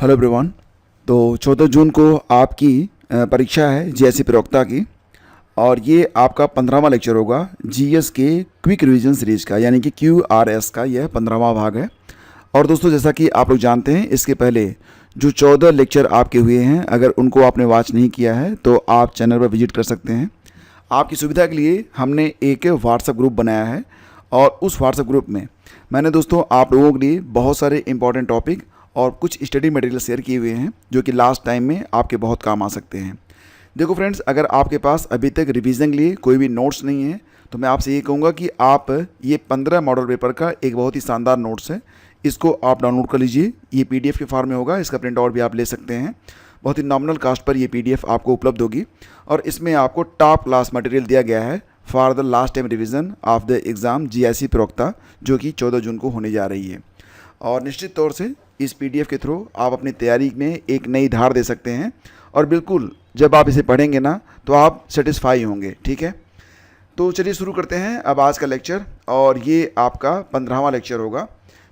Hello everyone. तो 14 जून को आपकी परीक्षा है जीएससी प्रवक्ता की, और ये आपका 15वां लेक्चर होगा जीएस के क्विक रिवीजन सीरीज का, यानी कि क्यूआरएस का यह 15वां भाग है। और दोस्तों, जैसा कि आप लोग जानते हैं, इसके पहले जो 14 लेक्चर आपके हुए हैं, अगर उनको आपने वॉच नहीं किया है तो आप चैनल पर विजिट कर सकते हैं। आपकी सुविधा के लिए हमने एक व्हाट्सएप ग्रुप बनाया है, और उस व्हाट्सएप ग्रुप में मैंने दोस्तों आप लोगों के लिए बहुत सारे इंपॉर्टेंट टॉपिक और कुछ स्टडी मटेरियल शेयर किए हुए हैं, जो कि लास्ट टाइम में आपके बहुत काम आ सकते हैं। देखो फ्रेंड्स, अगर आपके पास अभी तक रिवीजन के लिए कोई भी नोट्स नहीं है तो मैं आपसे ये कहूँगा कि आप ये 15 मॉडल पेपर का एक बहुत ही शानदार नोट्स है, इसको आप डाउनलोड कर लीजिए। ये पीडीएफ के फॉर्म में होगा, इसका प्रिंट आउट भी आप ले सकते हैं। बहुत ही नॉमिनल कास्ट पर ये पीडीएफ आपको उपलब्ध होगी, और इसमें आपको टॉप क्लास मटेरियल दिया गया है for the last time revision of the exam GSC प्रवक्ता, जो कि 14 जून को होने जा रही है। और निश्चित तौर से इस पीडीएफ के थ्रू आप अपनी तैयारी में एक नई धार दे सकते हैं, और बिल्कुल जब आप इसे पढ़ेंगे ना तो आप सेटिस्फाई होंगे। ठीक है, तो चलिए शुरू करते हैं अब आज का लेक्चर, और ये आपका 15वां लेक्चर होगा।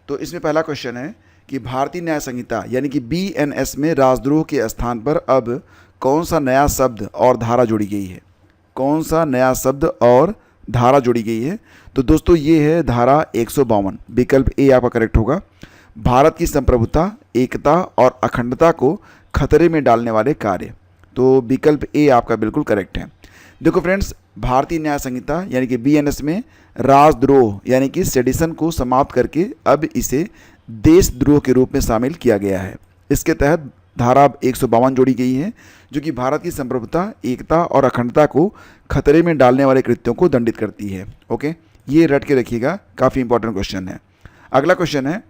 तो इसमें पहला क्वेश्चन है कि भारतीय न्याय संहिता यानी कि बीएनएस में राजद्रोह के स्थान पर अब कौन सा नया शब्द और धारा जोड़ी गई है? कौन सा नया शब्द और धारा जोड़ी गई है? तो दोस्तों ये है धारा 152। विकल्प ए आपका करेक्ट होगा। भारत की संप्रभुता, एकता और अखंडता को खतरे में डालने वाले कार्य। तो विकल्प ए आपका बिल्कुल करेक्ट है। देखो फ्रेंड्स, भारतीय न्याय संहिता यानी कि बीएनएस में राजद्रोह यानी कि सेडिशन को समाप्त करके अब इसे देशद्रोह के रूप में शामिल किया गया है। इसके तहत धारा 152 जोड़ी गई है, जो कि भारत की संप्रभुता, एकता और अखंडता को खतरे में डालने वाले कृत्यों को दंडित करती है। ओके, ये रट के रखिएगा, काफ़ी इंपॉर्टेंट क्वेश्चन है। अगला क्वेश्चन है,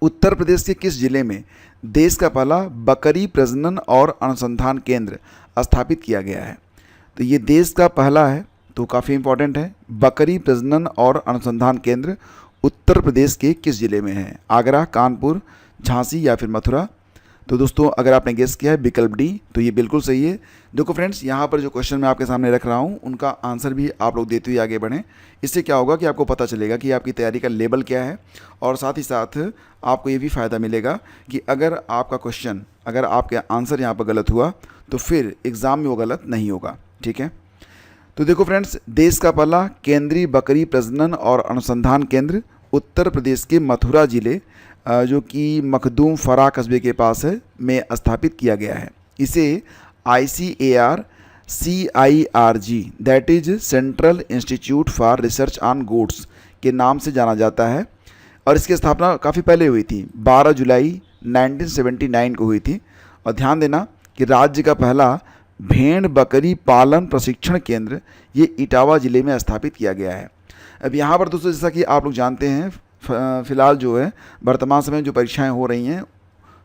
उत्तर प्रदेश के किस जिले में देश का पहला बकरी प्रजनन और अनुसंधान केंद्र स्थापित किया गया है? तो ये देश का पहला है, तो काफ़ी इंपॉर्टेंट है। बकरी प्रजनन और अनुसंधान केंद्र उत्तर प्रदेश के किस जिले में है? आगरा, कानपुर, झांसी या फिर मथुरा? तो दोस्तों, अगर आपने गेस किया है विकल्प डी, तो ये बिल्कुल सही है। देखो फ्रेंड्स, यहाँ पर जो क्वेश्चन मैं आपके सामने रख रहा हूँ उनका आंसर भी आप लोग देते हुए आगे बढ़ें। इससे क्या होगा कि आपको पता चलेगा कि आपकी तैयारी का लेवल क्या है, और साथ ही साथ आपको ये भी फ़ायदा मिलेगा कि अगर आपका क्वेश्चन, अगर आपका आंसर यहाँ पर गलत हुआ तो फिर एग्ज़ाम में वो गलत नहीं होगा। ठीक है, तो देखो फ्रेंड्स, देश का पहला केंद्रीय बकरी प्रजनन और अनुसंधान केंद्र उत्तर प्रदेश के मथुरा जिले, जो कि मखदूम फरा कस्बे के पास है, में स्थापित किया गया है। इसे ICAR CIRG that is central institute for research on goods के नाम से जाना जाता है, और इसकी स्थापना काफ़ी पहले हुई थी, 12 जुलाई 1979 को हुई थी। और ध्यान देना कि राज्य का पहला भेड़ बकरी पालन प्रशिक्षण केंद्र ये इटावा ज़िले में स्थापित किया गया है। अब यहाँ पर दोस्तों, जैसा कि आप लोग जानते हैं, फ़िलहाल जो है वर्तमान समय जो परीक्षाएं हो रही हैं,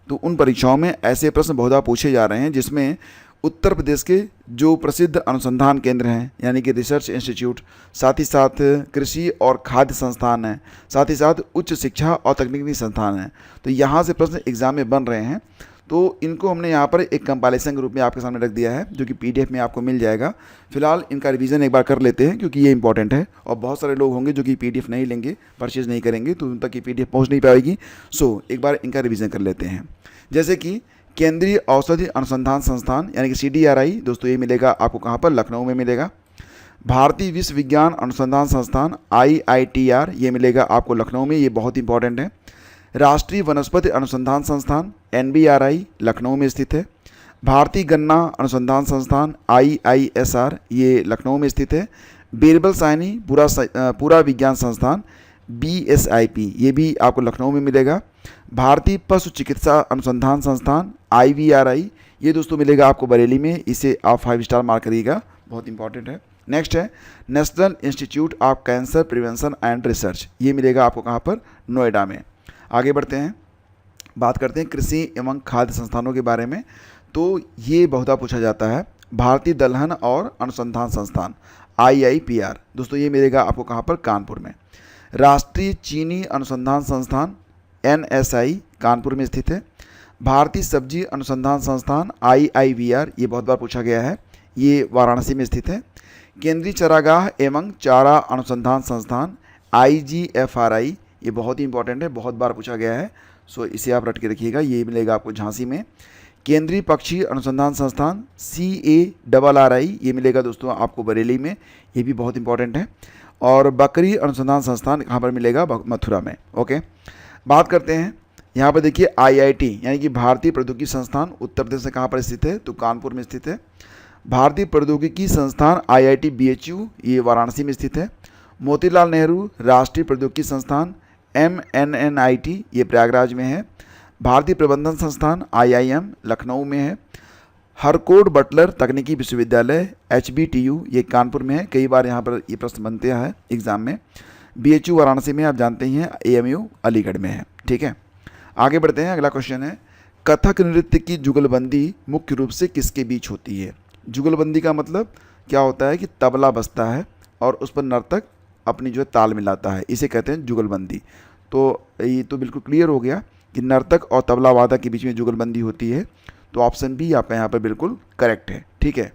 तो उन परीक्षाओं में ऐसे प्रश्न बहुधा पूछे जा रहे हैं जिसमें उत्तर प्रदेश के जो प्रसिद्ध अनुसंधान केंद्र हैं यानी कि रिसर्च इंस्टीट्यूट, साथ ही साथ कृषि और खाद्य संस्थान हैं, साथ ही साथ उच्च शिक्षा और तकनीकी संस्थान हैं, तो यहाँ से प्रश्न एग्जाम में बन रहे हैं। तो इनको हमने यहाँ पर एक कंपाइलेशन के रूप में आपके सामने रख दिया है, जो कि पीडीएफ में आपको मिल जाएगा। फिलहाल इनका रिवीजन एक बार कर लेते हैं, क्योंकि ये इंपॉर्टेंट है, और बहुत सारे लोग होंगे जो कि पीडीएफ नहीं लेंगे, परचेज नहीं करेंगे, तो उन तक ये पीडीएफ पहुँच नहीं पाएगी। सो एक बार इनका रिवीजन कर लेते हैं। जैसे कि केंद्रीय औषधि अनुसंधान संस्थान यानी कि CDRI, दोस्तों ये मिलेगा आपको कहाँ पर? लखनऊ में मिलेगा। भारतीय विश्व विज्ञान अनुसंधान संस्थान IITR, ये मिलेगा आपको लखनऊ में, ये बहुत इंपॉर्टेंट है। राष्ट्रीय वनस्पति अनुसंधान संस्थान NBRI लखनऊ में स्थित है। भारतीय गन्ना अनुसंधान संस्थान IISR, ये लखनऊ में स्थित है। बीरबल साइनी पूरा विज्ञान संस्थान BSIP, ये भी आपको लखनऊ में मिलेगा। भारतीय पशु चिकित्सा अनुसंधान संस्थान IVRI, ये दोस्तों मिलेगा आपको बरेली में, इसे आप 5 स्टार मार्क करिएगा, बहुत इंपॉर्टेंट है। नेक्स्ट है national institute of cancer prevention and research, ये मिलेगा आपको कहाँ पर? नोएडा में। आगे बढ़ते हैं, बात करते हैं कृषि एवं खाद्य संस्थानों के बारे में। तो ये बहुधा पूछा जाता है। भारतीय दलहन और अनुसंधान संस्थान IIPR, दोस्तों ये मिलेगा आपको कहाँ पर? कानपुर में। राष्ट्रीय चीनी अनुसंधान संस्थान NSI कानपुर में स्थित है। भारतीय सब्जी अनुसंधान संस्थान IIVR, ये बहुत बार पूछा गया है, ये वाराणसी में स्थित है। केंद्रीय चरागाह एवं चारा अनुसंधान संस्थान IGFRI, ये बहुत ही इंपॉर्टेंट है, बहुत बार पूछा गया है। सो इसे आप रट के रखिएगा, ये मिलेगा आपको झांसी में। केंद्रीय पक्षी अनुसंधान संस्थान CARRI, ये मिलेगा दोस्तों आपको बरेली में, ये भी बहुत इंपॉर्टेंट है। और बकरी अनुसंधान संस्थान कहाँ पर मिलेगा? मथुरा में। ओके, बात करते हैं यहाँ पर देखिए IIT यानी कि भारतीय प्रौद्योगिकी संस्थान उत्तर प्रदेश में कहाँ पर स्थित है? तो कानपुर में स्थित है। भारतीय प्रौद्योगिकी संस्थान IIT BHU, ये वाराणसी में स्थित है। मोतीलाल नेहरू राष्ट्रीय प्रौद्योगिकी संस्थान MNNIT, ये प्रयागराज में है। भारतीय प्रबंधन संस्थान IIM लखनऊ में है। हरकोड बटलर तकनीकी विश्वविद्यालय HBTU, ये कानपुर में है। कई बार यहाँ पर ये प्रश्न बनते हैं एग्जाम में। BHU वाराणसी में, आप जानते ही हैं। AMU अलीगढ़ में है। ठीक है, आगे बढ़ते हैं। अगला क्वेश्चन है, कथक नृत्य की जुगलबंदी मुख्य रूप से किसके बीच होती है? जुगलबंदी का मतलब क्या होता है कि तबला बजता है और उस पर नर्तक अपनी जो है ताल मिलाता है, इसे कहते हैं जुगलबंदी। तो ये तो बिल्कुल क्लियर हो गया कि नर्तक और तबला वादक के बीच में जुगलबंदी होती है। तो ऑप्शन बी आपका यहाँ पर बिल्कुल करेक्ट है। ठीक है,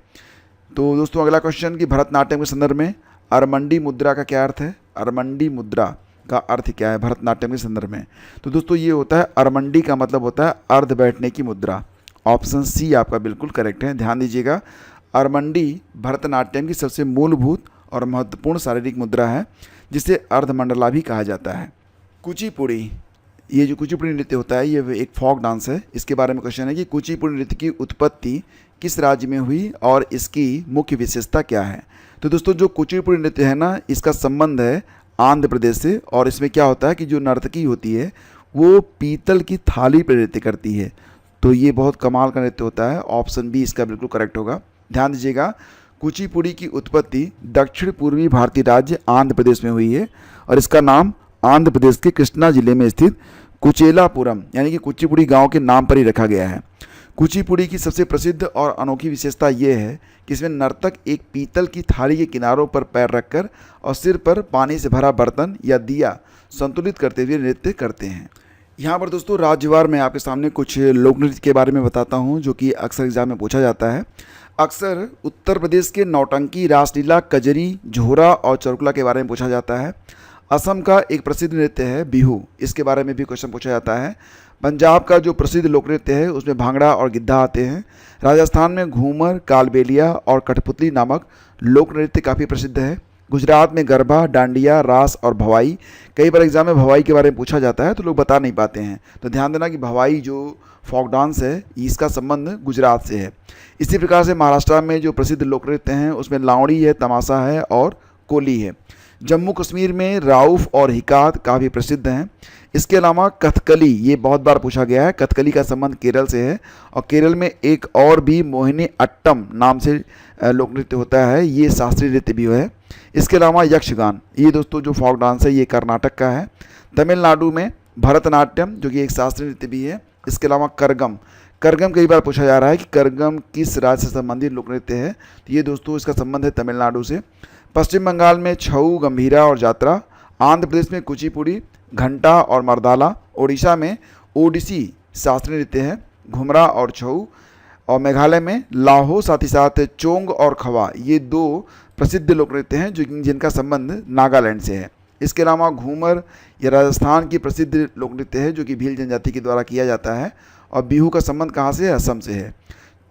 तो दोस्तों अगला क्वेश्चन कि भरतनाट्यम के संदर्भ में अरमंडी मुद्रा का क्या अर्थ है? अरमंडी मुद्रा का अर्थ क्या है भरतनाट्यम के संदर्भ में? तो दोस्तों ये होता है, अरमंडी का मतलब होता है अर्ध बैठने की मुद्रा। ऑप्शन सी आपका बिल्कुल करेक्ट है। ध्यान दीजिएगा, अरमंडी भरतनाट्यम की सबसे मूलभूत और महत्वपूर्ण शारीरिक मुद्रा है, जिसे अर्धमंडला भी कहा जाता है। कुचिपुड़ी, ये जो कुचिपुड़ी नृत्य होता है ये एक फोक डांस है। इसके बारे में क्वेश्चन है कि कुचिपुड़ी नृत्य की उत्पत्ति किस राज्य में हुई और इसकी मुख्य विशेषता क्या है? तो दोस्तों जो कुचिपुड़ी नृत्य है ना, इसका संबंध है आंध्र प्रदेश से। और इसमें क्या होता है कि जो नर्तकी होती है वो पीतल की थाली पर नृत्य करती है। तो ये बहुत कमाल का नृत्य होता है। ऑप्शन बी इसका बिल्कुल करेक्ट होगा। ध्यान दीजिएगा, कुचिपुड़ी की उत्पत्ति दक्षिण पूर्वी भारतीय राज्य आंध्र प्रदेश में हुई है और इसका नाम आंध्र प्रदेश के कृष्णा जिले में स्थित कुचेलापुरम यानी कि कुचिपुड़ी गांव के नाम पर ही रखा गया है। कुचिपुड़ी की सबसे प्रसिद्ध और अनोखी विशेषता यह है कि इसमें नर्तक एक पीतल की थाली के किनारों पर पैर रखकर और सिर पर पानी से भरा बर्तन या दिया संतुलित करते हुए नृत्य करते हैं। यहाँ पर दोस्तों राज्यवार मैं आपके सामने कुछ लोक नृत्य के बारे में बताता हूँ जो कि अक्सर एग्जाम में पूछा जाता है। अक्सर उत्तर प्रदेश के नौटंकी, रासलीला, कजरी, झोरा और चरकुला के बारे में पूछा जाता है। असम का एक प्रसिद्ध नृत्य है बिहू, इसके बारे में भी क्वेश्चन पूछा जाता है। पंजाब का जो प्रसिद्ध लोक नृत्य है उसमें भांगड़ा और गिद्धा आते हैं। राजस्थान में घूमर, कालबेलिया और कठपुतली नामक लोक नृत्य काफ़ी प्रसिद्ध है। गुजरात में गरबा, डांडिया, रास और भवाई। कई बार एग्जाम में भवाई के बारे में पूछा जाता है तो लोग बता नहीं पाते हैं, तो ध्यान देना कि भवाई जो फोक डांस है इसका संबंध गुजरात से है। इसी प्रकार से महाराष्ट्र में जो प्रसिद्ध लोक नृत्य हैं उसमें लावड़ी है, तमाशा है और कोली है। जम्मू कश्मीर में राउफ और हिकात काफ़ी प्रसिद्ध हैं। इसके अलावा कथकली, ये बहुत बार पूछा गया है। कथकली का संबंध केरल से है और केरल में एक और भी मोहिनी अट्टम नाम से लोक नृत्य होता है, ये शास्त्रीय नृत्य भी है। इसके अलावा यक्षगान, ये दोस्तों जो फोक डांस है ये कर्नाटक का है। तमिलनाडु में भरतनाट्यम जो कि एक शास्त्रीय नृत्य भी है। इसके अलावा करगम, करगम कई बार पूछा जा रहा है कि करगम किस राज्य से संबंधित लोक नृत्य है, तो ये दोस्तों इसका संबंध है तमिलनाडु से। पश्चिम बंगाल में छऊ, गंभीरा और जात्रा। आंध्र प्रदेश में कुचिपुड़ी, घंटा और मर्दाला। ओडिशा में ओडिसी शास्त्रीय नृत्य है, घुमरा और छऊ। और मेघालय में लाहो, साथ ही साथ चोंग और खवा, ये दो प्रसिद्ध लोक नृत्य हैं जिनका संबंध नागालैंड से है। इसके अलावा घूमर ये राजस्थान की प्रसिद्ध लोक नृत्य है जो कि भील जनजाति के द्वारा किया जाता है। और बिहू का संबंध कहाँ से है? असम से है।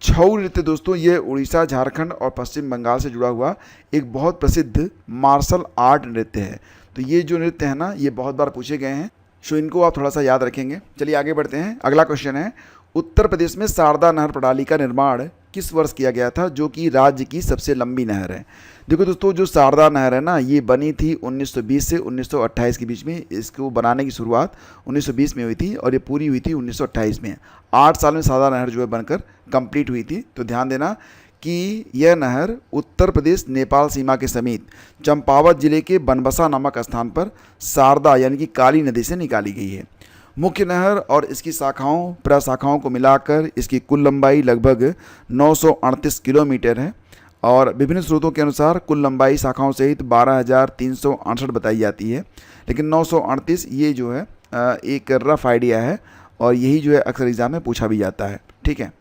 छऊ नृत्य दोस्तों ये उड़ीसा, झारखंड और पश्चिम बंगाल से जुड़ा हुआ एक बहुत प्रसिद्ध मार्शल आर्ट नृत्य है। तो ये जो नृत्य है ना ये बहुत बार पूछे गए हैं, सो इनको आप थोड़ा सा याद रखेंगे। चलिए आगे बढ़ते हैं। अगला क्वेश्चन है, उत्तर प्रदेश में शारदा नहर प्रणाली का निर्माण किस वर्ष किया गया था जो कि राज्य की सबसे लंबी नहर है? देखो दोस्तों जो शारदा नहर है ना ये बनी थी 1920 से 1928 के बीच में। इसको बनाने की शुरुआत 1920 में हुई थी और ये पूरी हुई थी 1928 में। 8 साल में शारदा नहर जो है बनकर कंप्लीट हुई थी। तो ध्यान देना कि यह नहर उत्तर प्रदेश नेपाल सीमा के समीप चंपावत जिले के बनबसा नामक स्थान पर शारदा यानी कि काली नदी से निकाली गई है। मुख्य नहर और इसकी शाखाओं प्रशाखाओं को मिलाकर इसकी कुल लंबाई लगभग 938 किलोमीटर है और विभिन्न स्रोतों के अनुसार कुल लंबाई शाखाओं सहित 12,368 बताई जाती है, लेकिन 938 ये जो है एक रफ आइडिया है और यही जो है अक्सर एग्जाम में पूछा भी जाता है। ठीक है,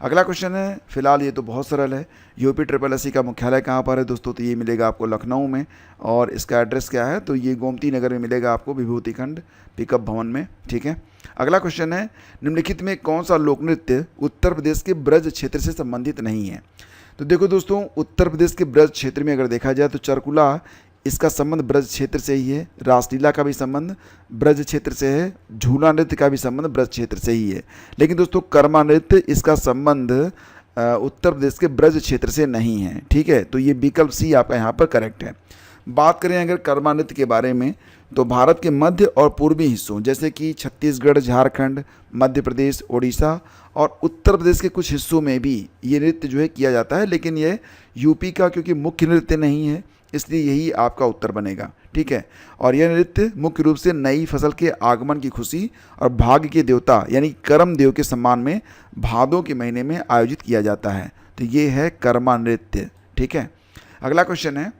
अगला क्वेश्चन है, फिलहाल ये तो बहुत सरल है, यूपी ट्रिपल एस सी का मुख्यालय कहाँ पर है दोस्तों? तो ये मिलेगा आपको लखनऊ में, और इसका एड्रेस क्या है? तो ये गोमती नगर में मिलेगा आपको, विभूति खंड पिकअप भवन में। ठीक है। अगला क्वेश्चन है, निम्नलिखित में कौन सा लोक नृत्य उत्तर प्रदेश के ब्रज क्षेत्र से संबंधित नहीं है? तो देखो दोस्तों, उत्तर प्रदेश के ब्रज क्षेत्र में अगर देखा जाए तो चरकुला, इसका संबंध ब्रज क्षेत्र से ही है। रासलीला का भी संबंध ब्रज क्षेत्र से है। झूला नृत्य का भी संबंध ब्रज क्षेत्र से ही है। लेकिन दोस्तों कर्मा नृत्य, इसका संबंध उत्तर प्रदेश के ब्रज क्षेत्र से नहीं है। ठीक है, तो ये विकल्प सी आपका यहाँ पर करेक्ट है। बात करें अगर कर्मा नृत्य के बारे में, तो भारत के मध्य और पूर्वी हिस्सों जैसे कि छत्तीसगढ़, झारखंड, मध्य प्रदेश, उड़ीसा और उत्तर प्रदेश के कुछ हिस्सों में भी ये नृत्य जो है किया जाता है, लेकिन ये यूपी का क्योंकि मुख्य नृत्य नहीं है, इसलिए यही आपका उत्तर बनेगा। ठीक है, और यह नृत्य मुख्य रूप से नई फसल के आगमन की खुशी और भाग्य के देवता यानी कर्म देव के सम्मान में भादों के महीने में आयोजित किया जाता है। तो ये है कर्मा नृत्य। ठीक है। अगला क्वेश्चन है,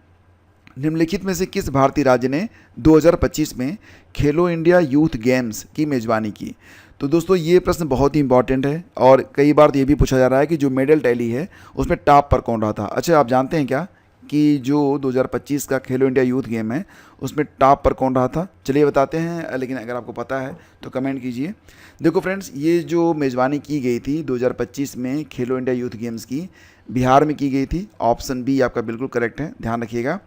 निम्नलिखित में से किस भारतीय राज्य ने 2025 में खेलो इंडिया यूथ गेम्स की मेजबानी की? तो दोस्तों ये प्रश्न बहुत ही इंपॉर्टेंट है, और कई बार तो ये भी पूछा जा रहा है कि जो मेडल टैली है उसमें टॉप पर कौन रहा था। अच्छा, आप जानते हैं क्या कि जो 2025 का खेलो इंडिया यूथ गेम है उसमें टॉप पर कौन रहा था? चलिए बताते हैं, लेकिन अगर आपको पता है तो कमेंट कीजिए। देखो फ्रेंड्स, ये जो मेज़बानी की गई थी 2025 में खेलो इंडिया यूथ गेम्स की, बिहार में की गई थी। ऑप्शन बी आपका बिल्कुल करेक्ट है, ध्यान रखिएगा।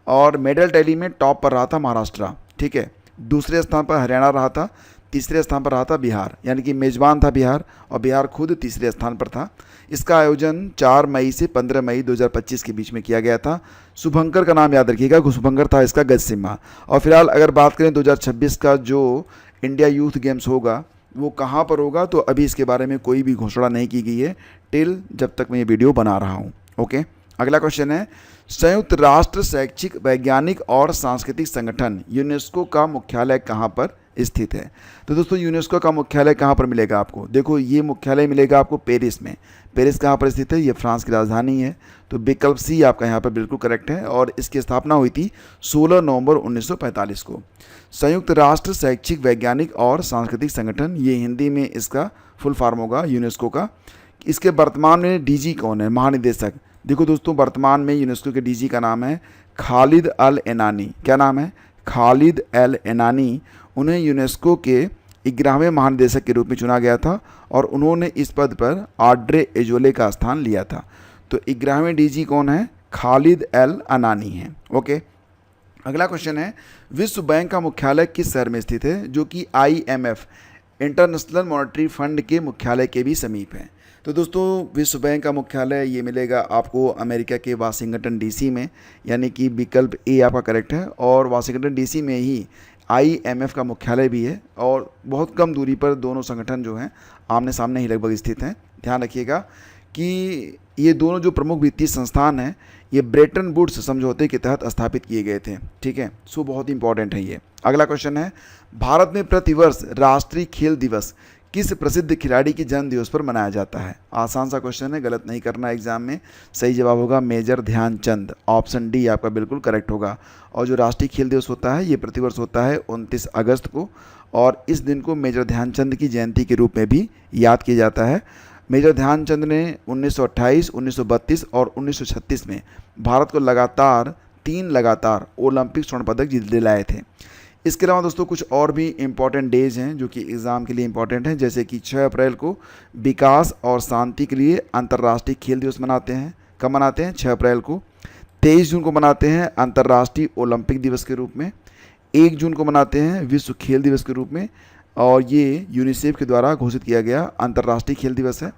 और मेडल टैली में टॉप पर रहा था महाराष्ट्र। ठीक है, दूसरे स्थान पर हरियाणा रहा था, तीसरे स्थान पर रहा था बिहार, यानी कि मेज़बान था बिहार, और बिहार खुद तीसरे स्थान पर था। इसका आयोजन 4 मई से 15 मई 2025 के बीच में किया गया था। शुभंकर का नाम याद रखिएगा, शुभंकर था इसका गजसिम्हा। और फिलहाल अगर बात करें 2026 का जो इंडिया यूथ गेम्स होगा वो कहाँ पर होगा, तो अभी इसके बारे में कोई भी घोषणा नहीं की गई है टिल जब तक मैं ये वीडियो बना रहा हूँ। ओके। अगला क्वेश्चन है, संयुक्त राष्ट्र शैक्षिक, वैज्ञानिक और सांस्कृतिक संगठन यूनेस्को का मुख्यालय कहाँ पर स्थित है? तो दोस्तों यूनेस्को का मुख्यालय कहाँ पर मिलेगा आपको? देखो ये मुख्यालय मिलेगा आपको पेरिस में। पेरिस कहाँ पर स्थित है? ये फ्रांस की राजधानी है। तो विकल्प सी आपका यहाँ पर बिल्कुल करेक्ट है, और इसकी स्थापना हुई थी 16 नवंबर 1945 को। संयुक्त राष्ट्र शैक्षिक, वैज्ञानिक और सांस्कृतिक संगठन, ये हिंदी में इसका फुल फॉर्म होगा यूनेस्को का। इसके वर्तमान में डीजी कौन है, महानिदेशक? देखो दोस्तों, वर्तमान में यूनेस्को के डीजी का नाम है खालिद अल एनानी। क्या नाम है? खालिद अल एनानी। उन्हें यूनेस्को के 11वें महानिदेशक के रूप में चुना गया था, और उन्होंने इस पद पर ऑड्रे एजोले का स्थान लिया था। तो 11वें डीजी कौन है? खालिद अल एनानी है। ओके। अगला क्वेश्चन है, विश्व बैंक का मुख्यालय किस शहर में स्थित है, जो कि IMF इंटरनेशनल मॉनेटरी फंड के मुख्यालय के भी समीप है? तो दोस्तों विश्व बैंक का मुख्यालय ये मिलेगा आपको अमेरिका के वाशिंगटन DC में, यानी कि विकल्प ए आपका करेक्ट है। और वाशिंगटन DC में ही IMF का मुख्यालय भी है, और बहुत कम दूरी पर दोनों संगठन जो हैं आमने सामने ही लगभग स्थित हैं। ध्यान रखिएगा कि ये दोनों जो प्रमुख वित्तीय संस्थान हैं ये ब्रेटन वुड्स समझौते के तहत स्थापित किए गए थे। ठीक है, सो बहुत इंपॉर्टेंट है ये। अगला क्वेश्चन है, भारत में प्रतिवर्ष राष्ट्रीय खेल दिवस किस प्रसिद्ध खिलाड़ी के जन्म दिवस पर मनाया जाता है? आसान सा क्वेश्चन है, गलत नहीं करना एग्जाम में। सही जवाब होगा मेजर ध्यानचंद। ऑप्शन डी आपका बिल्कुल करेक्ट होगा। और जो राष्ट्रीय खेल दिवस होता है ये प्रतिवर्ष होता है 29 अगस्त को, और इस दिन को मेजर ध्यानचंद की जयंती के रूप में भी याद किया जाता है। मेजर ध्यानचंद ने 1928, 1932 और 1936 में भारत को तीन लगातार ओलंपिक स्वर्ण पदक दिलाए थे। इसके अलावा दोस्तों कुछ और भी इम्पॉर्टेंट डेज हैं जो कि एग्ज़ाम के लिए इम्पॉर्टेंट हैं, जैसे कि 6 अप्रैल को विकास और शांति के लिए अंतर्राष्ट्रीय खेल दिवस मनाते हैं। कब मनाते हैं? 6 अप्रैल को। 23 जून को मनाते हैं अंतर्राष्ट्रीय ओलंपिक दिवस के रूप में। 1 जून को मनाते हैं विश्व खेल दिवस के रूप में, और ये यूनिसेफ के द्वारा घोषित किया गया अंतर्राष्ट्रीय खेल दिवस है।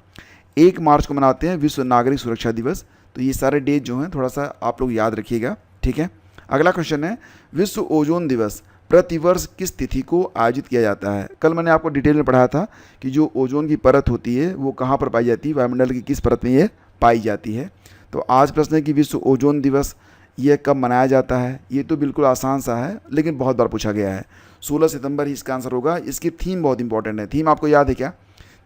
1 मार्च को मनाते हैं विश्व नागरिक सुरक्षा दिवस। तो ये सारे डेट जो हैं थोड़ा सा आप लोग याद रखिएगा। ठीक है। अगला क्वेश्चन है, विश्व ओजोन दिवस प्रतिवर्ष किस तिथि को आयोजित किया जाता है? कल मैंने आपको डिटेल में पढ़ाया था कि जो ओजोन की परत होती है वो कहाँ पर पाई जाती है, वायुमंडल की किस परत में ये पाई जाती है। तो आज प्रश्न है कि विश्व ओजोन दिवस ये कब मनाया जाता है? ये तो बिल्कुल आसान सा है, लेकिन बहुत बार पूछा गया है। 16 सितंबर ही इसका आंसर होगा। इसकी थीम बहुत इंपॉर्टेंट है। थीम आपको याद है क्या?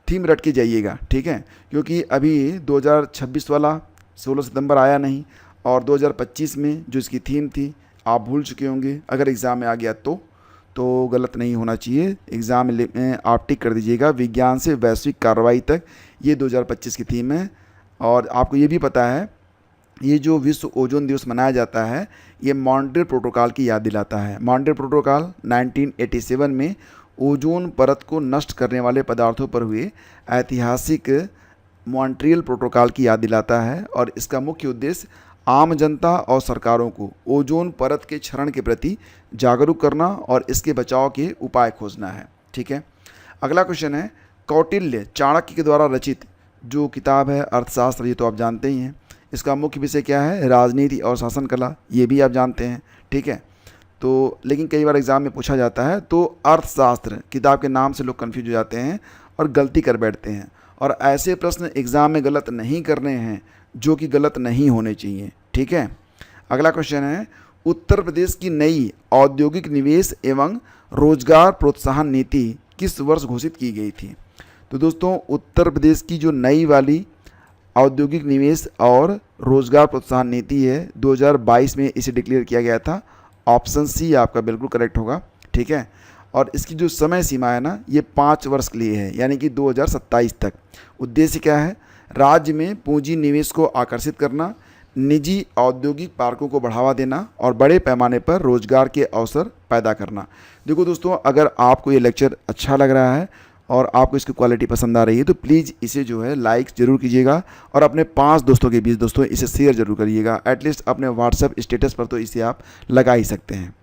थीम रट के जाइएगा, ठीक है, क्योंकि अभी 2026 वाला 16 सितंबर आया नहीं, और 2025 में जो इसकी थीम थी आप भूल चुके होंगे अगर एग्ज़ाम में आ गया तो तो गलत नहीं होना चाहिए। एग्ज़ाम में आप टिक कर दीजिएगा, विज्ञान से वैश्विक कार्रवाई तक, ये 2025 की थीम है। और आपको ये भी पता है, ये जो विश्व ओजोन दिवस मनाया जाता है, ये मॉन्ट्रियल प्रोटोकॉल की याद दिलाता है। मॉन्ट्रियल प्रोटोकॉल 1987 में ओजोन परत को नष्ट करने वाले पदार्थों पर हुए ऐतिहासिक मॉन्ट्रियल प्रोटोकॉल की याद दिलाता है, और इसका मुख्य उद्देश्य आम जनता और सरकारों को ओजोन परत के क्षरण के प्रति जागरूक करना और इसके बचाव के उपाय खोजना है। ठीक है, अगला क्वेश्चन है, कौटिल्य चाणक्य के द्वारा रचित जो किताब है अर्थशास्त्र, ये तो आप जानते ही हैं। इसका मुख्य विषय क्या है? राजनीति और शासन कला, ये भी आप जानते हैं। ठीक है, तो लेकिन कई बार एग्ज़ाम में पूछा जाता है, तो अर्थशास्त्र किताब के नाम से लोग कन्फ्यूज हो जाते हैं और गलती कर बैठते हैं, और ऐसे प्रश्न एग्ज़ाम में गलत नहीं करने हैं जो कि गलत नहीं होने चाहिए। ठीक है, अगला क्वेश्चन है, उत्तर प्रदेश की नई औद्योगिक निवेश एवं रोजगार प्रोत्साहन नीति किस वर्ष घोषित की गई थी? तो दोस्तों, उत्तर प्रदेश की जो नई वाली औद्योगिक निवेश और रोजगार प्रोत्साहन नीति है, 2022 में इसे डिक्लेयर किया गया था। ऑप्शन सी आपका बिल्कुल करेक्ट होगा। ठीक है, और इसकी जो समय सीमा है ना, ये 5 वर्ष के लिए है, यानी कि 2027 तक। उद्देश्य क्या है? राज्य में पूंजी निवेश को आकर्षित करना, निजी औद्योगिक पार्कों को बढ़ावा देना और बड़े पैमाने पर रोजगार के अवसर पैदा करना। देखो दोस्तों, अगर आपको ये लेक्चर अच्छा लग रहा है और आपको इसकी क्वालिटी पसंद आ रही है, तो प्लीज़ इसे जो है लाइक ज़रूर कीजिएगा, और अपने 5 दोस्तों के बीच दोस्तों इसे शेयर ज़रूर करिएगा। एटलीस्ट अपने व्हाट्सएप स्टेटस पर तो इसे आप लगा ही सकते हैं।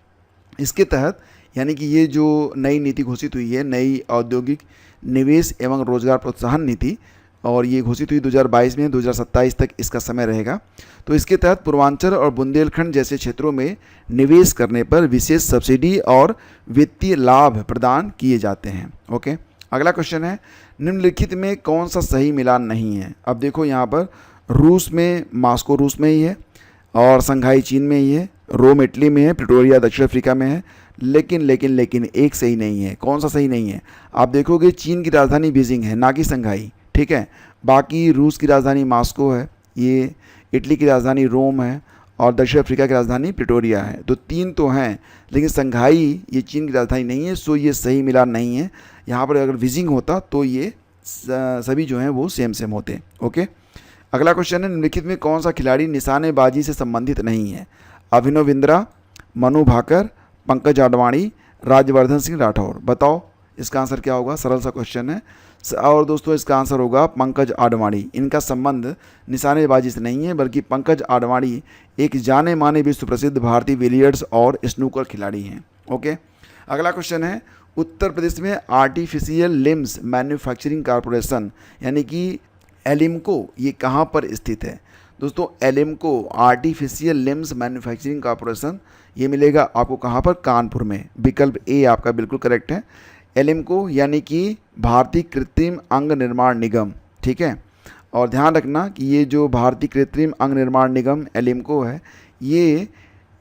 इसके तहत यानी कि ये जो नई नीति घोषित हुई है, नई औद्योगिक निवेश एवं रोजगार प्रोत्साहन नीति, और ये घोषित हुई 2022 में, 2027 तक इसका समय रहेगा। तो इसके तहत पूर्वांचल और बुंदेलखंड जैसे क्षेत्रों में निवेश करने पर विशेष सब्सिडी और वित्तीय लाभ प्रदान किए जाते हैं। ओके, अगला क्वेश्चन है, निम्नलिखित में कौन सा सही मिलान नहीं है? अब देखो यहाँ पर रूस में, मास्को रूस में ही है, और संघाई चीन में ही है, रोम इटली में है, प्रिटोरिया दक्षिण अफ्रीका में है, लेकिन एक सही नहीं है। कौन सा सही नहीं है? आप देखोगे चीन की राजधानी बीजिंग है, ना कि संघाई। ठीक है, बाकी रूस की राजधानी मास्को है, ये इटली की राजधानी रोम है, और दक्षिण अफ्रीका की राजधानी प्रिटोरिया है। तो 3 तो हैं, लेकिन संघाई ये चीन की राजधानी नहीं है, सो ये सही मिलान नहीं है। यहाँ पर अगर बीजिंग होता तो ये सभी जो हैं वो सेम होते। ओके, अगला क्वेश्चन है, निम्नलिखित में कौन सा खिलाड़ी निशानेबाजी से संबंधित नहीं है? अभिनव बिंद्रा, मनु भाकर, पंकज आडवाणी, राज्यवर्धन सिंह राठौर। बताओ इसका आंसर क्या होगा? सरल सा क्वेश्चन है, और दोस्तों इसका आंसर होगा पंकज आडवाणी। इनका संबंध निशानेबाजी से नहीं है, बल्कि पंकज आडवाणी एक जाने माने विश्व प्रसिद्ध भारतीय बिलियर्ड्स और स्नूकर खिलाड़ी हैं। ओके, अगला क्वेश्चन है, उत्तर प्रदेश में आर्टिफिशियल लिम्स मैन्युफैक्चरिंग कॉरपोरेशन यानी कि एलिम्को, ये कहाँ पर स्थित है? दोस्तों, ALIMCO artificial limbs manufacturing corporation, ये मिलेगा आपको कहाँ पर? कानपुर में। विकल्प ए आपका बिल्कुल करेक्ट है। एलिम्को यानी कि भारतीय कृत्रिम अंग निर्माण निगम। ठीक है, और ध्यान रखना कि ये जो भारतीय कृत्रिम अंग निर्माण निगम एलिम्को है, ये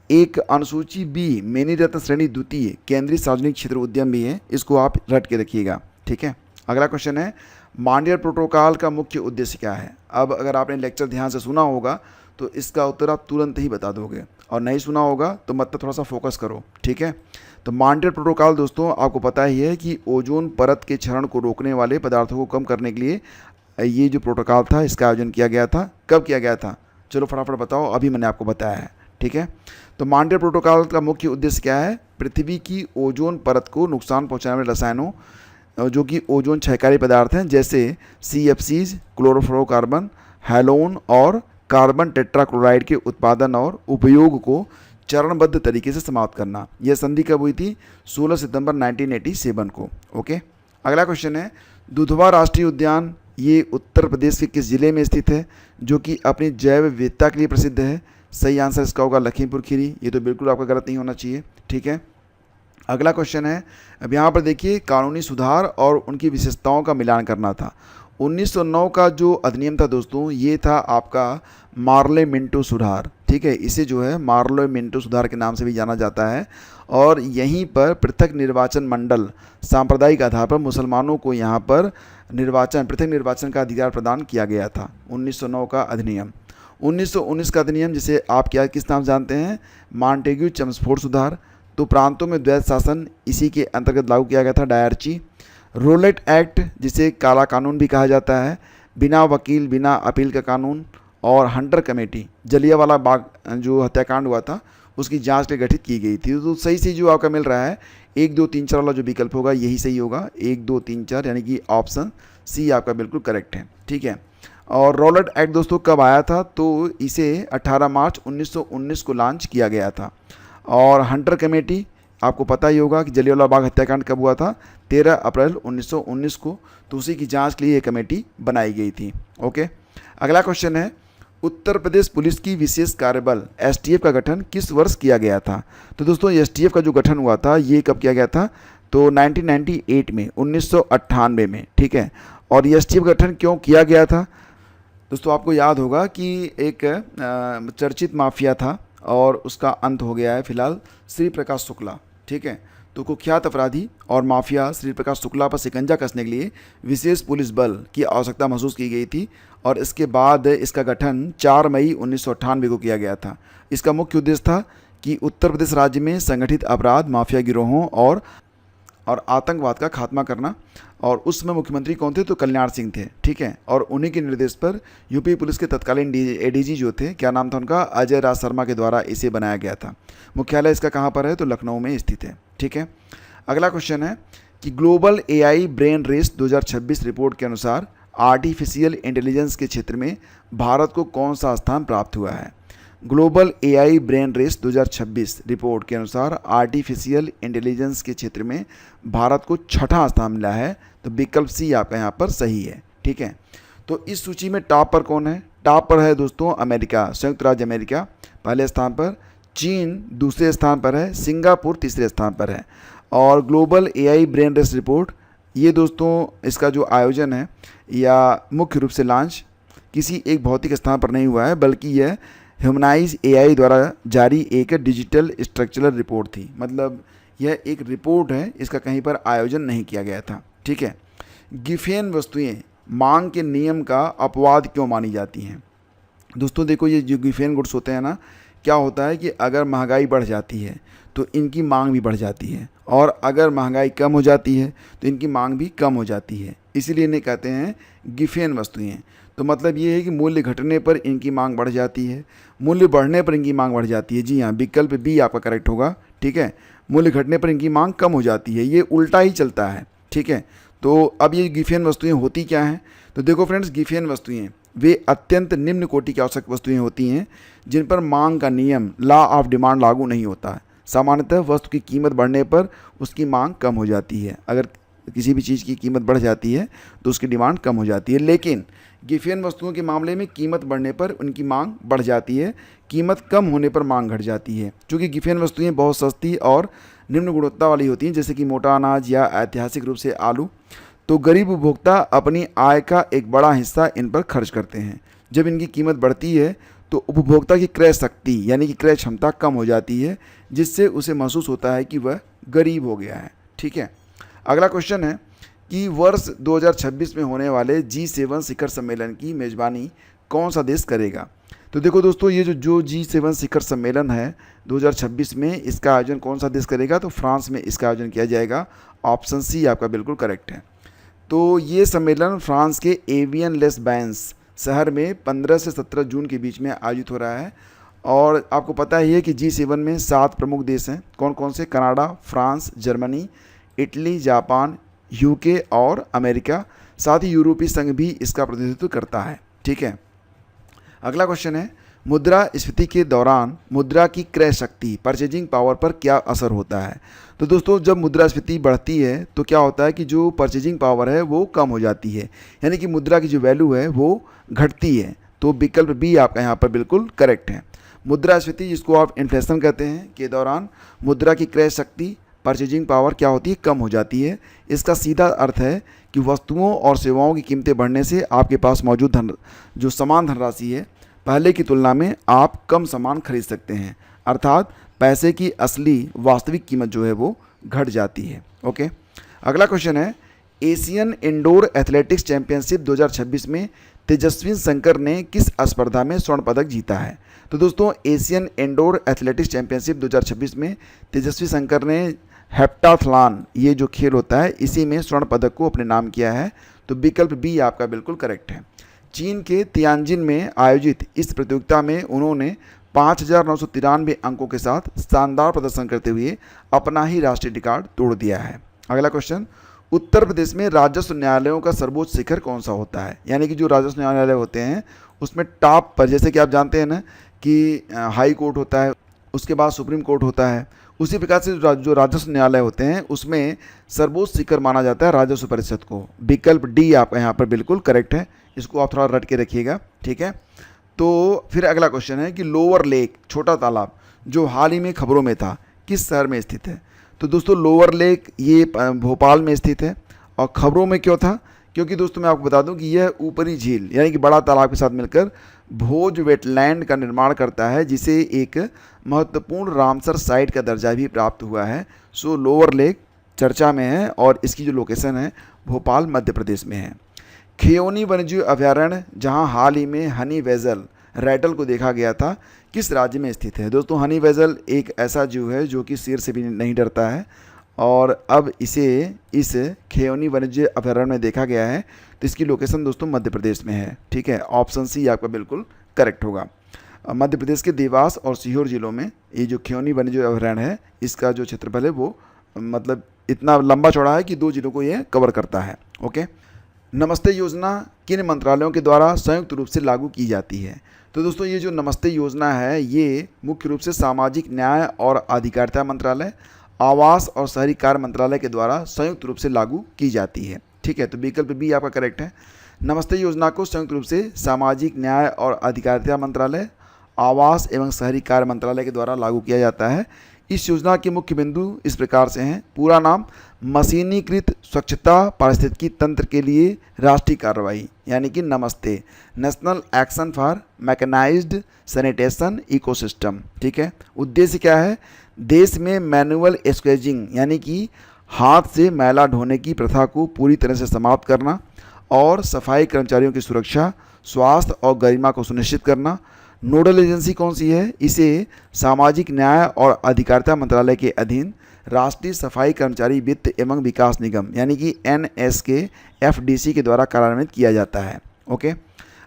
एक अनुसूची बी मेनी रत्न श्रेणी द्वितीय केंद्रीय सार्वजनिक क्षेत्र उद्यम भी है। इसको आप रट के रखिएगा। ठीक है, अगला क्वेश्चन है, मॉन्ट्रियल प्रोटोकॉल का मुख्य उद्देश्य क्या है? अब अगर आपने लेक्चर ध्यान से सुना होगा तो इसका उत्तर आप तुरंत ही बता दोगे, और नहीं सुना होगा तो मतलब थोड़ा सा फोकस करो। ठीक है, तो मॉन्ट्रियल प्रोटोकॉल दोस्तों आपको पता ही है कि ओजोन परत के क्षरण को रोकने वाले पदार्थों को कम करने के लिए ये जो प्रोटोकॉल था, इसका आयोजन किया गया था। कब किया गया था? चलो फटाफट बताओ, अभी मैंने आपको बताया है। ठीक है, तो मॉन्ट्रियल प्रोटोकॉल का मुख्य उद्देश्य क्या है? पृथ्वी की ओजोन परत को नुकसान पहुँचाने वाले रसायनों जो कि ओजोन क्षयकारी पदार्थ हैं, जैसे CFCs, क्लोरोफ्लोरोकार्बन, हैलोन और कार्बन टेट्राक्लोराइड के उत्पादन और उपयोग को चरणबद्ध तरीके से समाप्त करना। यह संधि कब हुई थी? 16 सितंबर 1987 को। ओके, अगला क्वेश्चन है, दुधवा राष्ट्रीय उद्यान ये उत्तर प्रदेश के किस जिले में स्थित है जो कि अपनी जैव विविधता के लिए प्रसिद्ध है? सही आंसर इसका होगा लखीमपुर खीरी। ये तो बिल्कुल आपका गलत नहीं होना चाहिए। ठीक है, अगला क्वेश्चन है, अब यहाँ पर देखिए, कानूनी सुधार और उनकी विशेषताओं का मिलान करना था। 1909 का जो अधिनियम था दोस्तों, ये था आपका मार्ले मिंटो सुधार। ठीक है, इसे जो है मार्ले मिंटो सुधार के नाम से भी जाना जाता है, और यहीं पर पृथक निर्वाचन मंडल सांप्रदायिक आधार पर मुसलमानों को यहाँ पर पृथक निर्वाचन का अधिकार प्रदान किया गया था। 1909 का अधिनियम। 1919 का अधिनियम जिसे आप क्या किस नाम जानते हैं? मॉन्टेग्यू चम्सफोर्ड सुधार। तो प्रांतों में द्वैध शासन इसी के अंतर्गत लागू किया गया था, डायरची। रोलेट एक्ट, जिसे काला कानून भी कहा जाता है, बिना वकील बिना अपील का कानून, और हंटर कमेटी, जलियांवाला बाग जो हत्याकांड हुआ था उसकी जांच के लिए गठित की गई थी। तो सही से जो आपका मिल रहा है 1 2 3 4 वाला जो विकल्प होगा यही सही होगा, 1 2 3 4, यानी कि ऑप्शन सी आपका बिल्कुल करेक्ट है। ठीक है। और रोलेट एक्ट दोस्तों कब आया था, तो इसे 18 मार्च 1919 को लॉन्च किया गया था। और हंटर कमेटी, आपको पता ही होगा कि जलियांवाला बाग हत्याकांड कब हुआ था, 13 अप्रैल 1919 को, तो उसी की जांच के लिए ये कमेटी बनाई गई थी। ओके। अगला क्वेश्चन है, उत्तर प्रदेश पुलिस की विशेष कार्यबल एसटीएफ का गठन किस वर्ष किया गया था। तो दोस्तों एसटीएफ का जो गठन हुआ था ये कब किया गया था, तो 1998 में, 1998 में। ठीक है। और ये एसटीएफ गठन क्यों किया गया था, दोस्तों आपको याद होगा कि एक चर्चित माफिया था और उसका अंत हो गया है फिलहाल, श्री प्रकाश शुक्ला। ठीक है। तो कुख्यात अपराधी और माफिया श्री प्रकाश शुक्ला पर शिकंजा कसने के लिए विशेष पुलिस बल की आवश्यकता महसूस की गई थी और इसके बाद इसका गठन 4 मई 1998 को किया गया था। इसका मुख्य उद्देश्य था कि उत्तर प्रदेश राज्य में संगठित अपराध, माफिया गिरोहों और आतंकवाद का खात्मा करना। और उस समय मुख्यमंत्री कौन थे, तो कल्याण सिंह थे। ठीक है। और उन्हीं के निर्देश पर यूपी पुलिस के तत्कालीन एडीजी जो थे, क्या नाम था उनका, अजय राज शर्मा के द्वारा इसे बनाया गया था। मुख्यालय इसका कहाँ पर है, तो लखनऊ में स्थित है। ठीक है। अगला क्वेश्चन है कि global AI brain race 2026 report के अनुसार आर्टिफिशियल इंटेलिजेंस के क्षेत्र में भारत को कौन सा स्थान प्राप्त हुआ है। Global AI brain race 2026 report के अनुसार आर्टिफिशियल इंटेलिजेंस के क्षेत्र में भारत को 6ठा स्थान मिला है, तो विकल्प सी आपका यहाँ पर सही है। ठीक है। तो इस सूची में टॉप पर कौन है, टॉप पर है दोस्तों अमेरिका, संयुक्त राज्य अमेरिका पहले स्थान पर, चीन दूसरे स्थान पर है, सिंगापुर तीसरे स्थान पर है। और global AI brain race report, ये दोस्तों इसका जो आयोजन है या मुख्य रूप से लॉन्च किसी एक भौतिक स्थान पर नहीं हुआ है, बल्कि यह ह्यूमनाइज एआई द्वारा जारी एक डिजिटल स्ट्रक्चरल रिपोर्ट थी। मतलब यह एक रिपोर्ट है, इसका कहीं पर आयोजन नहीं किया गया था। ठीक है। गिफेन वस्तुएं मांग के नियम का अपवाद क्यों मानी जाती हैं। दोस्तों देखो, ये जो गिफेन गुड्स होते हैं ना, क्या होता है कि अगर महंगाई बढ़ जाती है तो इनकी मांग भी बढ़ जाती है, और अगर महंगाई कम हो जाती है तो इनकी मांग भी कम हो जाती है, इसीलिए इन्हें कहते हैं गिफेन वस्तुएं। तो मतलब ये है कि मूल्य घटने पर इनकी मांग बढ़ जाती है, मूल्य बढ़ने पर इनकी मांग बढ़ जाती है। जी हाँ, विकल्प बी आपका करेक्ट होगा। ठीक है। मूल्य घटने पर इनकी मांग कम हो जाती है, ये उल्टा ही चलता है। ठीक है। तो अब ये गिफेन वस्तुएं होती क्या हैं, तो देखो फ्रेंड्स, गिफेन वस्तुएं वे अत्यंत निम्न कोटि की आवश्यक वस्तुएं होती हैं जिन पर मांग का नियम लॉ ऑफ डिमांड लागू नहीं होता है। सामान्यतः वस्तु की कीमत बढ़ने पर उसकी मांग कम हो जाती है। अगर किसी भी चीज़ की कीमत बढ़ जाती है तो उसकी डिमांड कम हो जाती है, लेकिन गिफेन वस्तुओं के मामले में कीमत बढ़ने पर उनकी मांग बढ़ जाती है, कीमत कम होने पर मांग घट जाती है। क्योंकि गिफेन वस्तुएं बहुत सस्ती और निम्न गुणवत्ता वाली होती हैं, जैसे कि मोटा अनाज या ऐतिहासिक रूप से आलू, तो गरीब उपभोक्ता अपनी आय का एक बड़ा हिस्सा इन पर खर्च करते हैं। जब इनकी कीमत बढ़ती है तो उपभोक्ता की क्रय शक्ति यानी कि क्रय क्षमता कम हो जाती है, जिससे उसे महसूस होता है कि वह गरीब हो गया है। ठीक है। अगला क्वेश्चन है कि वर्ष 2026 में होने वाले G7 शिखर सम्मेलन की मेज़बानी कौन सा देश करेगा। तो देखो दोस्तों, ये जो G7 शिखर सम्मेलन है 2026 में, इसका आयोजन कौन सा देश करेगा, तो फ्रांस में इसका आयोजन किया जाएगा। ऑप्शन सी आपका बिल्कुल करेक्ट है। तो ये सम्मेलन फ्रांस के एवियन लेस बैन्स शहर में 15 से 17 जून के बीच में आयोजित हो रहा है। और आपको पता ही है कि G7 में 7 प्रमुख देश हैं। कौन कौन से, Canada, France, Germany, Italy, Japan, UK और अमेरिका। साथ ही यूरोपीय संघ भी इसका प्रतिनिधित्व करता है। ठीक है। अगला क्वेश्चन है, मुद्रास्फीति के दौरान मुद्रा की क्रय शक्ति परचेजिंग पावर पर क्या असर होता है। तो दोस्तों, जब मुद्रास्फीति बढ़ती है तो क्या होता है कि जो परचेजिंग पावर है वो कम हो जाती है, यानी कि मुद्रा की जो वैल्यू है वो घटती है। तो विकल्प बी आपका यहाँ पर बिल्कुल करेक्ट है। मुद्रास्फीति, जिसको आप इन्फ्लेशन कहते हैं, के दौरान मुद्रा की क्रय शक्ति परचेजिंग पावर क्या होती है, कम हो जाती है। इसका सीधा अर्थ है कि वस्तुओं और सेवाओं की कीमतें बढ़ने से आपके पास मौजूद जो समान धनराशि है पहले की तुलना में आप कम सामान खरीद सकते हैं, अर्थात पैसे की असली वास्तविक कीमत जो है वो घट जाती है। ओके। अगला क्वेश्चन है, एशियन इंडोर एथलेटिक्स चैंपियनशिप 2026 में तेजस्विन शंकर ने किस स्पर्धा में स्वर्ण पदक जीता है। तो दोस्तों एशियन इंडोर एथलेटिक्स चैंपियनशिप 2026 में तेजस्वी शंकर ने हेप्टाथलॉन, ये जो खेल होता है, इसी में स्वर्ण पदक को अपने नाम किया है। तो विकल्प बी आपका बिल्कुल करेक्ट है। चीन के तियानजिन में आयोजित इस प्रतियोगिता में उन्होंने 5,993 अंकों के साथ शानदार प्रदर्शन करते हुए अपना ही राष्ट्रीय रिकॉर्ड तोड़ दिया है। अगला क्वेश्चन, उत्तर प्रदेश में राजस्व न्यायालयों का सर्वोच्च शिखर कौन सा होता है? यानी कि जो राजस्व न्यायालय होते हैं उसमें टॉप पर, जैसे कि आप जानते हैं ना कि हाई कोर्ट होता है, उसके बाद सुप्रीम कोर्ट होता है, उसी प्रकार से जो राजस्व न्यायालय होते हैं उसमें सर्वोच्च शिखर माना जाता है राजस्व परिषद को। विकल्प डी आपका यहाँ पर बिल्कुल करेक्ट है, इसको आप थोड़ा रट के रखिएगा, ठीक है। तो फिर अगला क्वेश्चन है कि लोअर लेक, छोटा तालाब, जो हाल ही में खबरों में था, किस शहर में स्थित है? तो दोस्तों लोअर लेक ये भोपाल में स्थित है। और खबरों में क्यों था? क्योंकि दोस्तों मैं आपको बता दूं कि यह ऊपरी झील यानी कि बड़ा तालाब के साथ मिलकर भोज वेटलैंड का निर्माण करता है, जिसे एक महत्वपूर्ण रामसर साइट का दर्जा भी प्राप्त हुआ है। सो लोअर लेक चर्चा में है और इसकी जो लोकेशन है भोपाल मध्य प्रदेश में है। खियोनी वन्यजीव अभयारण्य, जहां हाल ही में हनी वेजल रैटल को देखा गया था, किस राज्य में स्थित है? दोस्तों हनी वेजल एक ऐसा जीव है जो कि शेर से भी नहीं डरता है और अब इसे इस खियोनी वन्यजीव अभयारण्य में देखा गया है। तो इसकी लोकेशन दोस्तों मध्य प्रदेश में है, ठीक है। ऑप्शन सी आपका बिल्कुल करेक्ट होगा। मध्य प्रदेश के देवास और सीहोर जिलों में ये जो खियोनी वन्यजीव अभयारण्य है, इसका जो क्षेत्रफल है वो मतलब इतना लंबा चौड़ा है कि 2 जिलों को ये कवर करता है। ओके, नमस्ते योजना किन मंत्रालयों के द्वारा संयुक्त रूप से लागू की जाती है? तो दोस्तों ये जो नमस्ते योजना है ये मुख्य रूप से सामाजिक न्याय और अधिकारिता मंत्रालय, आवास और शहरी कार्य मंत्रालय के द्वारा संयुक्त रूप से लागू की जाती है, ठीक है। तो विकल्प बी आपका करेक्ट है। नमस्ते योजना को संयुक्त रूप से सामाजिक न्याय और अधिकारिता मंत्रालय, आवास एवं शहरी कार्य मंत्रालय के द्वारा लागू किया जाता है। इस योजना के मुख्य बिंदु इस प्रकार से हैं। पूरा नाम, मशीनीकृत स्वच्छता पारिस्थितिकी तंत्र के लिए राष्ट्रीय कार्रवाई यानी कि Namaste, national action for mechanised sanitation ecosystem, ठीक है। उद्देश्य क्या है? देश में मैनुअल स्क्वेजिंग यानी कि हाथ से मैला ढोने की प्रथा को पूरी तरह से समाप्त करना और सफाई कर्मचारियों की सुरक्षा, स्वास्थ्य और गरिमा को सुनिश्चित करना। नोडल एजेंसी कौन सी है? इसे सामाजिक न्याय और अधिकारिता मंत्रालय के अधीन राष्ट्रीय सफाई कर्मचारी वित्त एवं विकास निगम यानी कि NSKFDC के द्वारा कार्यान्वित किया जाता है। ओके,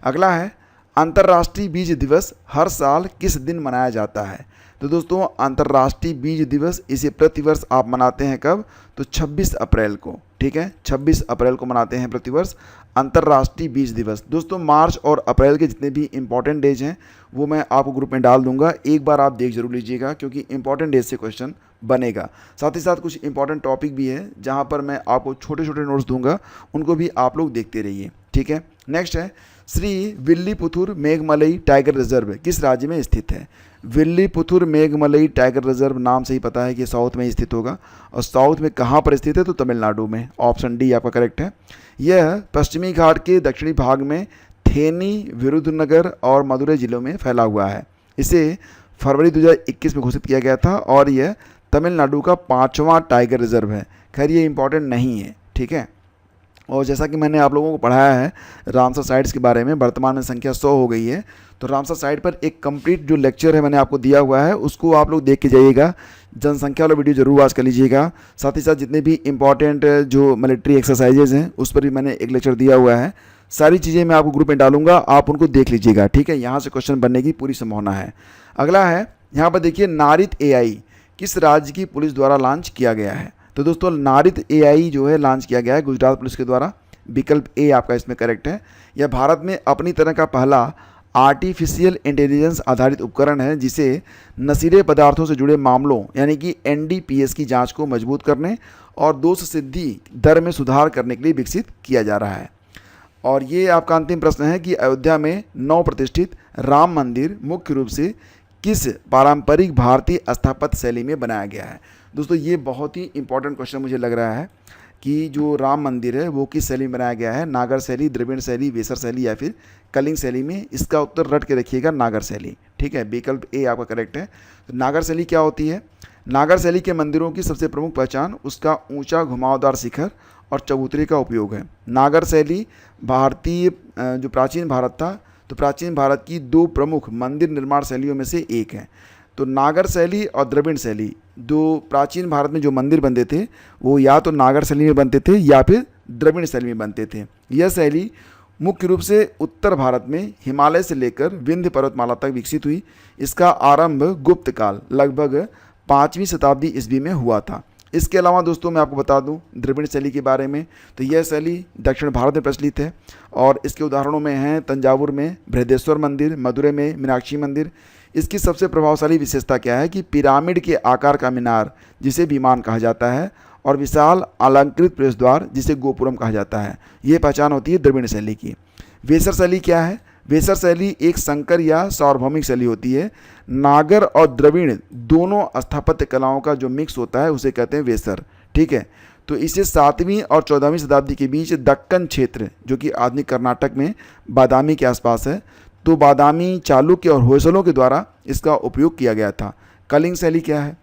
अगला है अंतर्राष्ट्रीय बीज दिवस हर साल किस दिन मनाया जाता है? तो दोस्तों अंतर्राष्ट्रीय बीज दिवस इसे प्रतिवर्ष आप मनाते हैं कब? तो 26 अप्रैल को, ठीक है। 26 अप्रैल को मनाते हैं प्रतिवर्ष अंतर्राष्ट्रीय बीज दिवस। दोस्तों मार्च और अप्रैल के जितने भी इंपॉर्टेंट डेज हैं वो मैं आपको ग्रुप में डाल दूंगा, एक बार आप देख जरूर लीजिएगा क्योंकि इंपॉर्टेंट डेज से क्वेश्चन बनेगा। साथ ही साथ कुछ इंपॉर्टेंट टॉपिक भी है जहां पर मैं आपको छोटे छोटे नोट्स दूंगा, उनको भी आप लोग देखते रहिए, ठीक है। नेक्स्ट है श्री विल्लीपुथुर मेघमलई टाइगर रिजर्व किस राज्य में स्थित है? विल्लीपुथुर मेघमलई टाइगर रिजर्व नाम से ही पता है कि साउथ में स्थित होगा और साउथ में कहाँ पर स्थित है? तो तमिलनाडु में। ऑप्शन डी आपका करेक्ट है। यह पश्चिमी घाट के दक्षिणी भाग में थेनी, विरुधुनगर और मदुरै जिलों में फैला हुआ है। इसे फरवरी 2021 में घोषित किया गया था और यह तमिलनाडु का 5वां टाइगर रिजर्व है। खैर ये इंपॉर्टेंट नहीं है, ठीक है। और जैसा कि मैंने आप लोगों को पढ़ाया है रामसर साइट्स के बारे में, वर्तमान में संख्या 100 हो गई है। तो रामसर साइट पर एक कंप्लीट जो लेक्चर है मैंने आपको दिया हुआ है, उसको आप लोग देख के जाइएगा। जनसंख्या वाला वीडियो जरूर वॉच कर लीजिएगा। साथ ही साथ जितने भी इंपॉर्टेंट जो मिलिट्री एक्सरसाइजेज हैं उस पर भी मैंने एक लेक्चर दिया हुआ है। सारी चीज़ें मैं आपको ग्रुप में डालूंगा, आप उनको देख लीजिएगा, ठीक है। यहाँ से क्वेश्चन बनने की पूरी संभावना है। अगला है यहाँ पर देखिए नारित AI किस राज्य की पुलिस द्वारा लॉन्च किया गया है? तो दोस्तों नारित AI जो है लॉन्च किया गया है गुजरात पुलिस के द्वारा। विकल्प ए आपका इसमें करेक्ट है। यह भारत में अपनी तरह का पहला आर्टिफिशियल इंटेलिजेंस आधारित उपकरण है जिसे नशीले पदार्थों से जुड़े मामलों यानी कि NDPS की जांच को मजबूत करने और दोष सिद्धि दर में सुधार करने के लिए विकसित किया जा रहा है। और ये आपका अंतिम प्रश्न है कि अयोध्या में नव प्रतिष्ठित राम मंदिर मुख्य रूप से किस पारंपरिक भारतीय स्थापत्य शैली में बनाया गया है? दोस्तों ये बहुत ही इंपॉर्टेंट क्वेश्चन मुझे लग रहा है कि जो राम मंदिर है वो किस शैली में बनाया गया है, नागर शैली, द्रविड़ शैली, वेसर शैली या फिर कलिंग शैली में? इसका उत्तर रट के रखिएगा, नागर शैली, ठीक है। विकल्प ए आपका करेक्ट है। तो नागर शैली क्या होती है? नागर शैली के मंदिरों की सबसे प्रमुख पहचान उसका ऊंचा घुमावदार शिखर और चबूतरे का उपयोग है। नागर शैली भारतीय जो प्राचीन भारत था तो प्राचीन भारत की दो प्रमुख मंदिर निर्माण शैलियों में से एक है। तो नागर शैली और द्रविड़ शैली, दो प्राचीन भारत में जो मंदिर बनते थे वो या तो नागर शैली में बनते थे या फिर द्रविड़ शैली में बनते थे। यह शैली मुख्य रूप से उत्तर भारत में हिमालय से लेकर विंध्य पर्वतमाला तक विकसित हुई। इसका आरंभ गुप्त काल लगभग 5वीं शताब्दी ईस्वी में हुआ था। इसके अलावा दोस्तों मैं आपको बता दूं द्रविड़ शैली के बारे में, तो यह शैली दक्षिण भारत में प्रचलित है और इसके उदाहरणों में हैं तंजावुर में बृहदेश्वर मंदिर, मदुरै में मीनाक्षी मंदिर। इसकी सबसे प्रभावशाली विशेषता क्या है कि पिरामिड के आकार का मीनार जिसे विमान कहा जाता है और विशाल अलंकृत प्रवेश द्वार जिसे गोपुरम कहा जाता है, ये पहचान होती है द्रविड़ शैली की। वेसर शैली क्या है? वेसर शैली एक संकर या सार्वभौमिक शैली होती है। नागर और द्रविड़ दोनों स्थापत्य कलाओं का जो मिक्स होता है उसे कहते हैं वेसर। ठीक है, तो इसे 7वीं और 14वीं शताब्दी के बीच दक्कन क्षेत्र जो कि आधुनिक कर्नाटक में बादामी के आसपास है, तो बादामी, चालुक्य और होयसलों के द्वारा इसका उपयोग किया गया था। कलिंग शैली क्या है?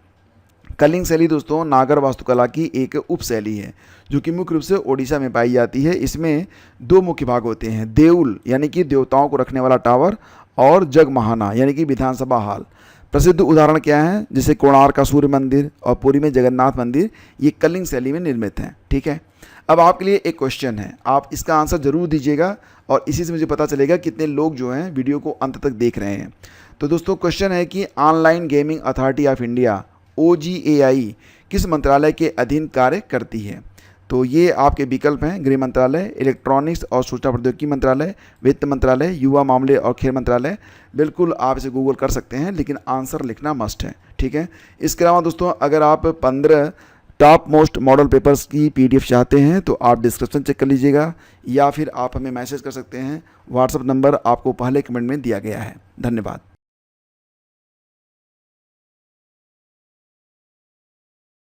कलिंग शैली दोस्तों नागर वास्तुकला की एक उप शैली है जो कि मुख्य रूप से ओडिशा में पाई जाती है। इसमें दो मुख्य भाग होते हैं, देउल यानी कि देवताओं को रखने वाला टावर और जगमहाना यानी कि विधानसभा हॉल। प्रसिद्ध उदाहरण क्या है? जैसे कोणार्क का सूर्य मंदिर और पुरी में जगन्नाथ मंदिर, ये कलिंग शैली में निर्मित हैं। ठीक है, अब आपके लिए एक क्वेश्चन है, आप इसका आंसर जरूर दीजिएगा और इसी से मुझे पता चलेगा कितने लोग जो हैं वीडियो को अंत तक देख रहे हैं। तो दोस्तों क्वेश्चन है कि online gaming authority of India OGAI किस मंत्रालय के अधीन कार्य करती है? तो ये आपके विकल्प हैं, गृह मंत्रालय, इलेक्ट्रॉनिक्स और सूचना प्रौद्योगिकी मंत्रालय, वित्त मंत्रालय, युवा मामले और खेल मंत्रालय। बिल्कुल आप इसे गूगल कर सकते हैं लेकिन आंसर लिखना मस्ट है। ठीक है, इसके अलावा दोस्तों अगर आप 15 टॉप मोस्ट मॉडल पेपर्स की PDF चाहते हैं तो आप डिस्क्रिप्शन चेक कर लीजिएगा या फिर आप हमें मैसेज कर सकते हैं। व्हाट्सएप नंबर आपको पहले कमेंट में दिया गया है। धन्यवाद।